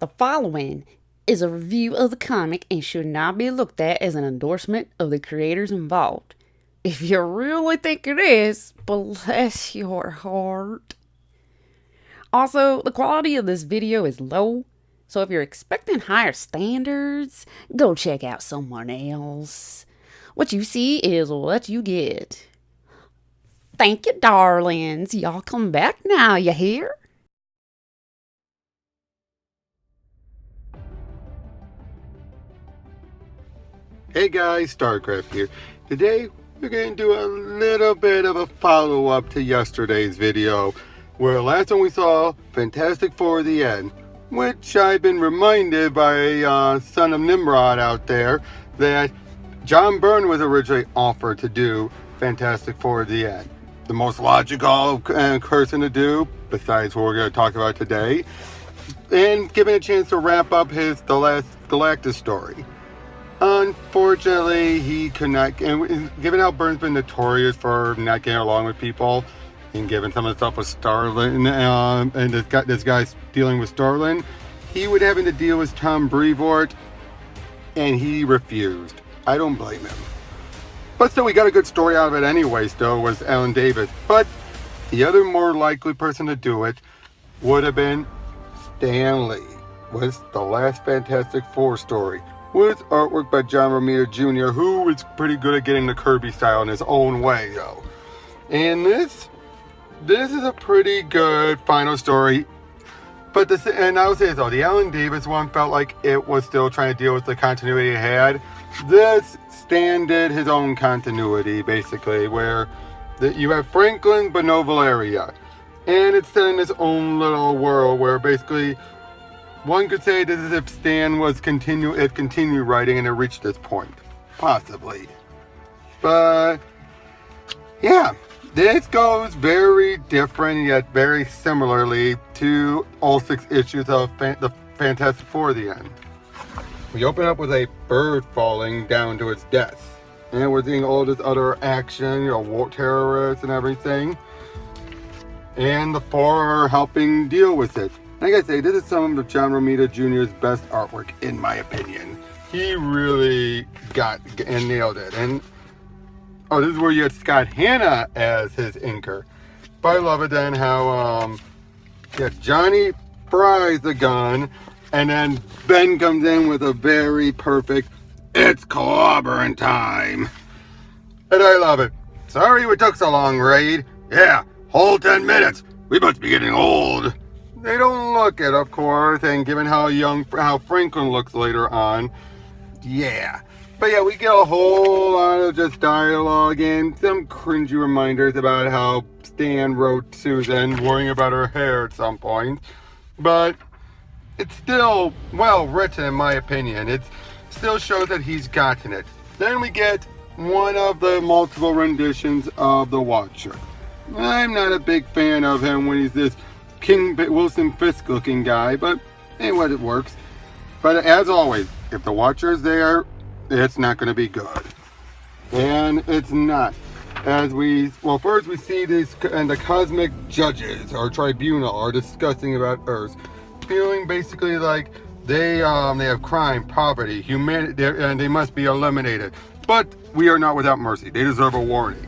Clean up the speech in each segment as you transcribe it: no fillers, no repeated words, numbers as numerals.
The following is a review of the comic and should not be looked at as an endorsement of the creators involved. If you really think it is, bless your heart. Also, the quality of this video is low, so if you're expecting higher standards, go check out someone else. What you see is what you get. Thank you, darlings. Y'all come back now, you hear? Hey guys, StarCraft here. Today we're going to do a little bit of a follow-up to yesterday's video, where last time we saw Fantastic Four: The End, which I've been reminded by Son of Nimrod out there that John Byrne was originally offered to do Fantastic Four: The End. The most logical person to do, besides what we're going to talk about today, and given a chance to wrap up The Last Galactus story. Unfortunately, he could not, and given how Byrne's been notorious for not getting along with people, and given some of the stuff with Starlin, and this guy's dealing with Starlin, he would having to deal with Tom Brevoort, and he refused. I don't blame him. But still, we got a good story out of it anyway, still, was Alan Davis. But the other more likely person to do it would have been Stan Lee, with The Last Fantastic Four story, with artwork by John Romita Jr., who is pretty good at getting the Kirby style in his own way, though. And this is a pretty good final story. But and I would say though, the Alan Davis one felt like it was still trying to deal with the continuity it had. This Stan did his own continuity, basically, where you have Franklin but no Valeria. And it's set in his own little world where basically one could say this is if Stan was continued writing and it reached this point. Possibly. But yeah, this goes very different yet very similarly to all 6 issues of the Fantastic Four: The End. We open up with a bird falling down to its death. And we're seeing all this other action, war terrorists and everything. And the four are helping deal with it. Like I say, this is some of John Romita Jr.'s best artwork, in my opinion. He really got and nailed it. And this is where you had Scott Hanna as his inker. But I love it then how Johnny fries the gun, and then Ben comes in with a very perfect, "It's clobbering time." And I love it. "Sorry we took so long, Raid. Yeah, whole 10 minutes. We must be getting old." They don't look it, of course, and given how Franklin looks later on, yeah. But yeah, we get a whole lot of just dialogue and some cringy reminders about how Stan wrote Susan worrying about her hair at some point. But it's still well written, in my opinion. It still shows that he's gotten it. Then we get one of the multiple renditions of the Watcher. I'm not a big fan of him when he's this King Wilson Fisk looking guy, but anyway, it works. But as always, if the Watcher is there, it's not going to be good. And it's not. First we see these, and the Cosmic Judges, or Tribunal, are discussing about Earth, feeling basically like they have crime, poverty, humanity, and they must be eliminated. But we are not without mercy. They deserve a warning.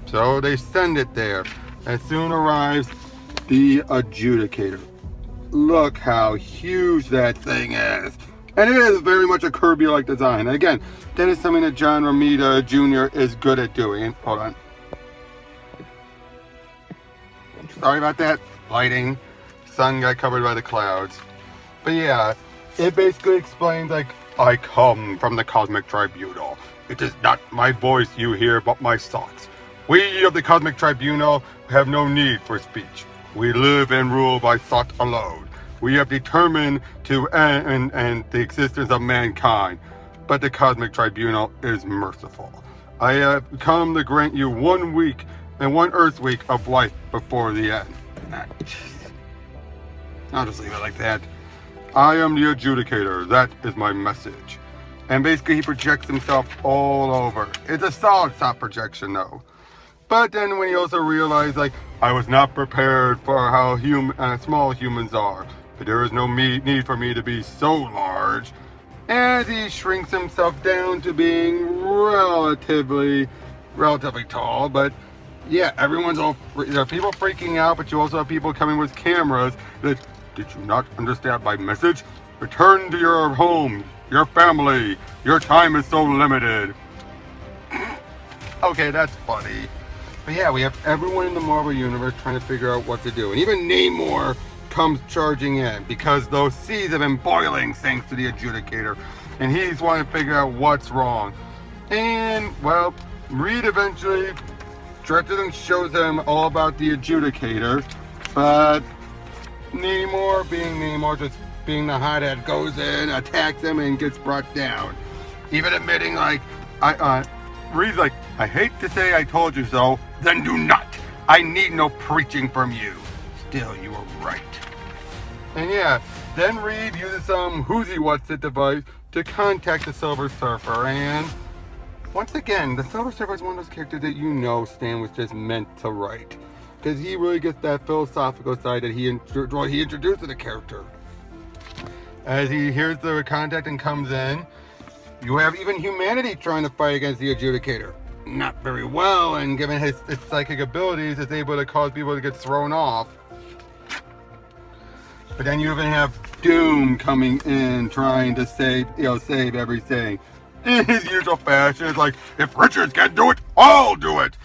So they send it there, and soon arrives the Adjudicator. Look how huge that thing is. And it is very much a Kirby-like design. And again, that is something that John Romita Jr. is good at doing. And hold on. Sorry about that. Lighting. Sun got covered by the clouds. But yeah, it basically explains like, "I come from the Cosmic Tribunal. It is not my voice you hear, but my thoughts. We of the Cosmic Tribunal have no need for speech. We live and rule by thought alone. We have determined to end the existence of mankind, but the Cosmic Tribunal is merciful. I have come to grant you 1 week and 1 Earth week of life before the end." I'll just leave it like that. "I am the Adjudicator. That is my message." And basically he projects himself all over. It's a solid stop projection though. But then when he also realized, like, "I was not prepared for how small humans are. but there is no need for me to be so large. As he shrinks himself down to being relatively tall, but yeah, there are people freaking out, but you also have people coming with cameras that, did you not understand my message? Return to your home, your family, your time is so limited. Okay, that's funny. But yeah, we have everyone in the Marvel Universe trying to figure out what to do. And even Namor comes charging in because those seas have been boiling thanks to the Adjudicator. And he's wanting to figure out what's wrong. And, well, Reed eventually directed and shows him all about the Adjudicator. But Namor, just being the hothead, goes in, attacks him, and gets brought down. Even admitting, like, Reed's like, I hate to say I told you so, then do not. I need no preaching from you. Still, you were right. And yeah, then Reed uses some whoozy what's it device to contact the Silver Surfer. And once again, the Silver Surfer is one of those characters that you know Stan was just meant to write. Because he really gets that philosophical side that he introduced to the character. As he hears the contact and comes in, you have even humanity trying to fight against the Adjudicator. Not very well, and given his psychic abilities, is able to cause people to get thrown off. But then you even have Doom coming in, trying to save everything. In his usual fashion, it's like, if Richards can't do it, I'll do it!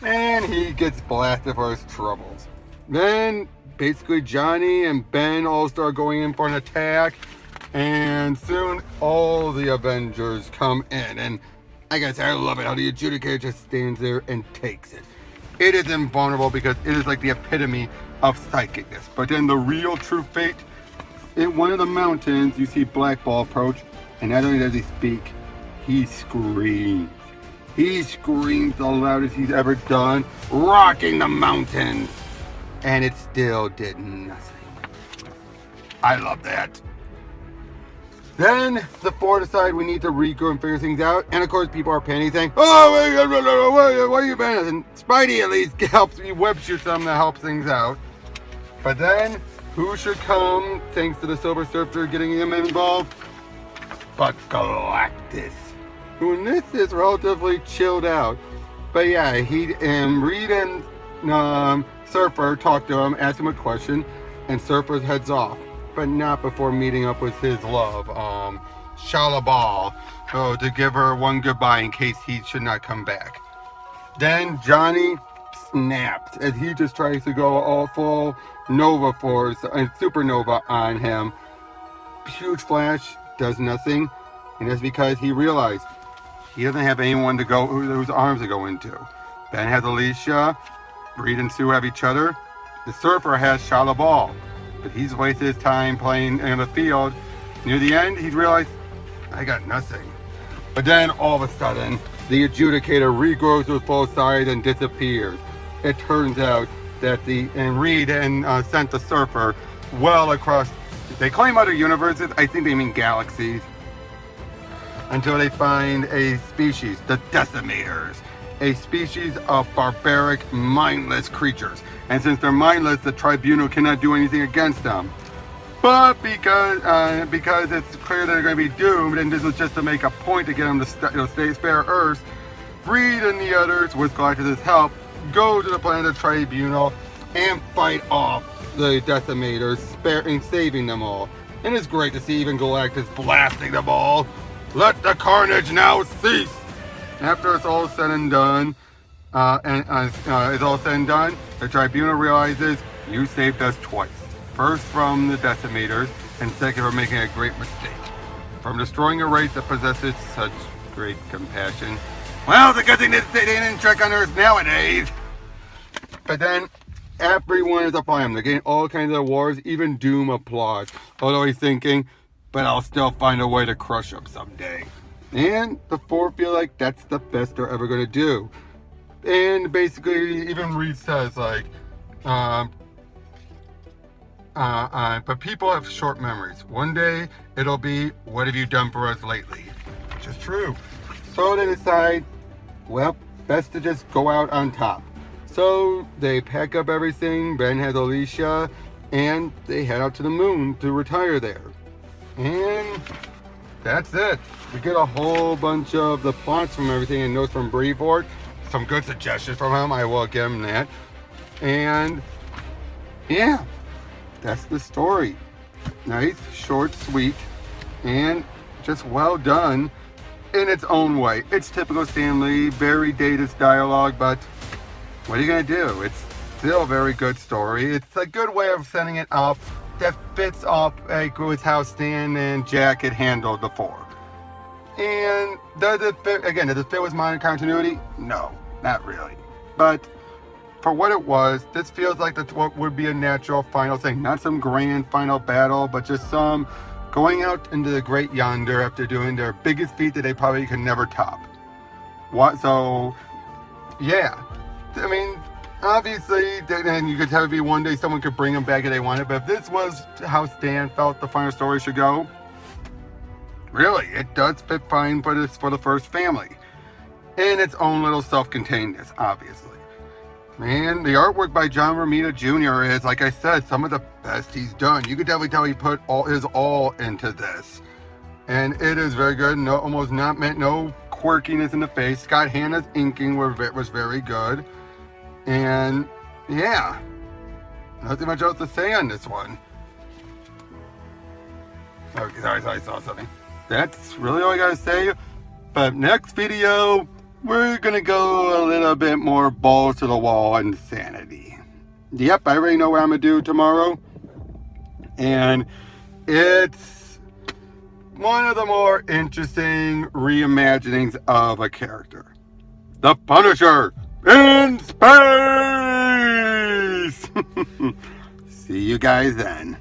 And he gets blasted for his troubles. Then, basically, Johnny and Ben all start going in for an attack. And soon, all the Avengers come in. And like I said, I love it how the Adjudicator just stands there and takes it. It is invulnerable because it is like the epitome of psychicness. But then the real true fate, in one of the mountains, you see Black Ball approach. And not only does he speak, he screams. He screams the loudest he's ever done, rocking the mountains. And it still did nothing. I love that. Then the four decide we need to regroup and figure things out. And of course, people are panicking, saying, "Oh, why are you panicking?" And Spidey at least helps me web shoot something that helps things out. But then, who should come thanks to the Silver Surfer getting him involved? But Galactus, who in this is relatively chilled out. But yeah, Reed and Surfer talk to him, ask him a question, and Surfer heads off. But not before meeting up with his love, Shalabal, to give her one goodbye in case he should not come back. Then Johnny snaps as he just tries to go all full Nova Force and Supernova on him. Huge Flash does nothing, and that's because he realized he doesn't have anyone to go whose arms to go into. Ben has Alicia, Reed and Sue have each other. The Surfer has Shalabal. But he's wasted his time playing in the field. Near the end, he's realized, I got nothing. But then, all of a sudden, the Adjudicator regrows to full size and disappears. It turns out that Reed sent the Surfer well across, they claim other universes, I think they mean galaxies, until they find a species, the Decimators. A species of barbaric, mindless creatures. And since they're mindless, the Tribunal cannot do anything against them. But because it's clear they're going to be doomed, and this was just to make a point to get them to spare Earth, Reed and the others, with Galactus' help, go to the planet Tribunal and fight off the Decimators, saving them all. And it's great to see even Galactus blasting them all. Let the carnage now cease! After it's all said and done, the Tribunal realizes you saved us twice. First from the Decimators, and second for making a great mistake. From destroying a race that possesses such great compassion. Well, it's a good thing they didn't check on Earth nowadays. But then, everyone is upon him. They're getting all kinds of awards, even Doom applauds. Although he's thinking, but I'll still find a way to crush him someday. And the four feel like that's the best they're ever going to do. And basically, even Reed says, like, but people have short memories. One day, it'll be, what have you done for us lately? Which is true. So they decide, well, best to just go out on top. So they pack up everything. Ben has Alicia. and they head out to the moon to retire there. And that's it. We get a whole bunch of the plots from everything and notes from Brevoort. Some good suggestions from him, I will give him that. And yeah, that's the story. Nice, short, sweet, and just well done in its own way. It's typical Stan Lee, very dated dialogue, but what are you gonna do? It's still a very good story. It's a good way of setting it up that fits up with how Stan and Jack had handled before. And does it fit, again, does it fit with modern continuity? No, not really. But for what it was, this feels like what would be a natural final thing. Not some grand final battle, but just some going out into the great yonder after doing their biggest feat that they probably could never top. So, yeah. I mean, obviously, and you could have it be one day someone could bring them back if they wanted, but if this was how Stan felt the final story should go, really, it does fit fine for the first family. And its own little self-containedness, obviously. Man, the artwork by John Romita Jr. is, like I said, some of the best he's done. You could definitely tell he put his all into this. And it is very good. No quirkiness in the face. Scott Hanna's inking was very good. And yeah, nothing much else to say on this one. Okay, sorry, I saw something. That's really all I gotta say. But next video, we're gonna go a little bit more balls to the wall insanity. Yep, I already know what I'm gonna do tomorrow. And it's one of the more interesting reimaginings of a character. The Punisher in space! See you guys then.